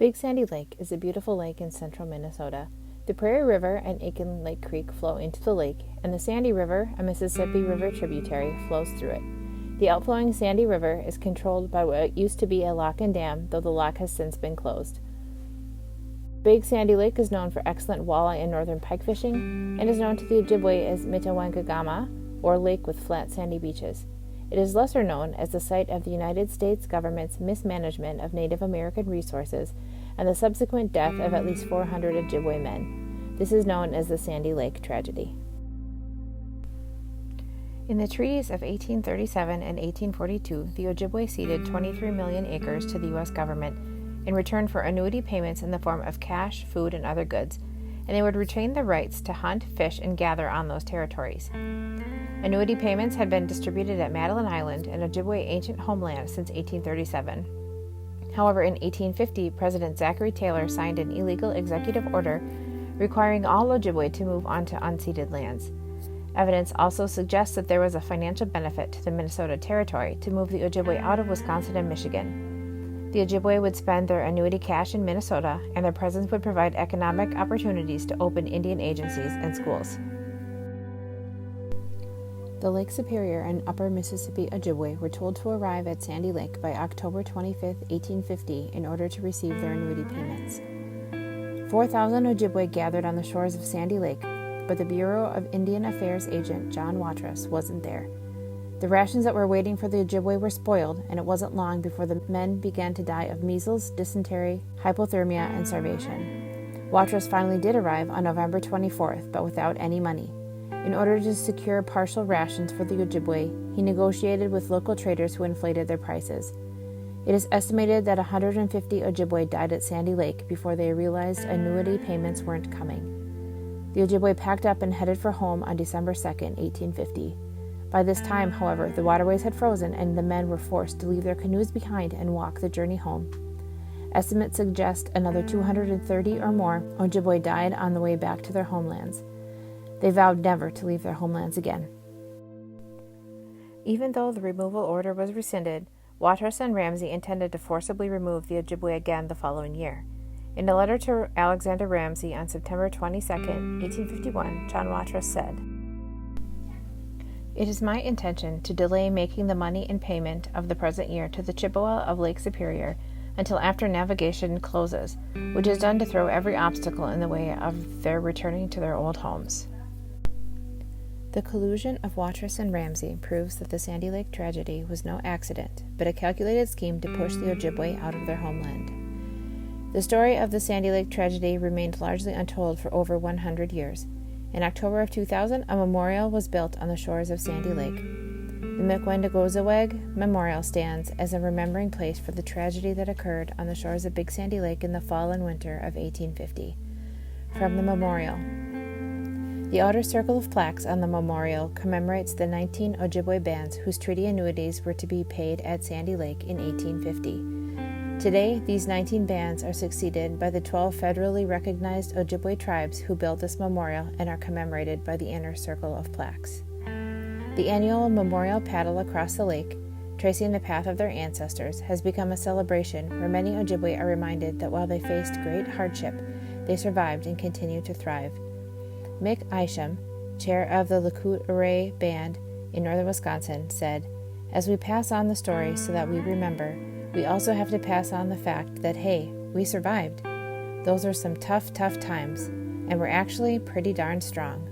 Big Sandy Lake is a beautiful lake in central Minnesota. The Prairie River and Aiken Lake Creek flow into the lake, and the Sandy River, a Mississippi River tributary, flows through it. The outflowing Sandy River is controlled by what used to be a lock and dam, though the lock has since been closed. Big Sandy Lake is known for excellent walleye and northern pike fishing, and is known to the Ojibwe as Mitawangagama, or Lake with Flat Sandy Beaches. It is lesser known as the site of the United States government's mismanagement of Native American resources and the subsequent death of at least 400 Ojibwe men. This is known as the Sandy Lake tragedy. In the treaties of 1837 and 1842, the Ojibwe ceded 23 million acres to the U.S. government in return for annuity payments in the form of cash, food, and other goods, and they would retain the rights to hunt, fish, and gather on those territories. Annuity payments had been distributed at Madeline Island, an Ojibwe ancient homeland, since 1837. However, in 1850, President Zachary Taylor signed an illegal executive order requiring all Ojibwe to move onto unceded lands. Evidence also suggests that there was a financial benefit to the Minnesota Territory to move the Ojibwe out of Wisconsin and Michigan. The Ojibwe would spend their annuity cash in Minnesota, and their presence would provide economic opportunities to open Indian agencies and schools. The Lake Superior and Upper Mississippi Ojibwe were told to arrive at Sandy Lake by October 25, 1850, in order to receive their annuity payments. 4,000 Ojibwe gathered on the shores of Sandy Lake, but the Bureau of Indian Affairs agent John Watrous wasn't there. The rations that were waiting for the Ojibwe were spoiled, and it wasn't long before the men began to die of measles, dysentery, hypothermia, and starvation. Watrous finally did arrive on November 24th, but without any money. In order to secure partial rations for the Ojibwe, he negotiated with local traders who inflated their prices. It is estimated that 150 Ojibwe died at Sandy Lake before they realized annuity payments weren't coming. The Ojibwe packed up and headed for home on December 2, 1850. By this time, however, the waterways had frozen and the men were forced to leave their canoes behind and walk the journey home. Estimates suggest another 230 or more Ojibwe died on the way back to their homelands. They vowed never to leave their homelands again. Even though the removal order was rescinded, Watrous and Ramsey intended to forcibly remove the Ojibwe again the following year. In a letter to Alexander Ramsey on September 22, 1851, John Watrous said, "It is my intention to delay making the money in payment of the present year to the Chippewa of Lake Superior until after navigation closes, which is done to throw every obstacle in the way of their returning to their old homes." The collusion of Watrous and Ramsey proves that the Sandy Lake tragedy was no accident, but a calculated scheme to push the Ojibwe out of their homeland. The story of the Sandy Lake tragedy remained largely untold for over 100 years. In October of 2000, a memorial was built on the shores of Sandy Lake. The Mikwendagozaweg Memorial stands as a remembering place for the tragedy that occurred on the shores of Big Sandy Lake in the fall and winter of 1850. From the memorial: the outer circle of plaques on the memorial commemorates the 19 Ojibwe bands whose treaty annuities were to be paid at Sandy Lake in 1850. Today, these 19 bands are succeeded by the 12 federally recognized Ojibwe tribes who built this memorial and are commemorated by the inner circle of plaques. The annual memorial paddle across the lake, tracing the path of their ancestors, has become a celebration where many Ojibwe are reminded that while they faced great hardship, they survived and continue to thrive. Mick Isham, chair of the Lakut Array Band in northern Wisconsin, said, "As we pass on the story so that we remember, we also have to pass on the fact that, hey, we survived. Those are some tough times, and we're actually pretty darn strong."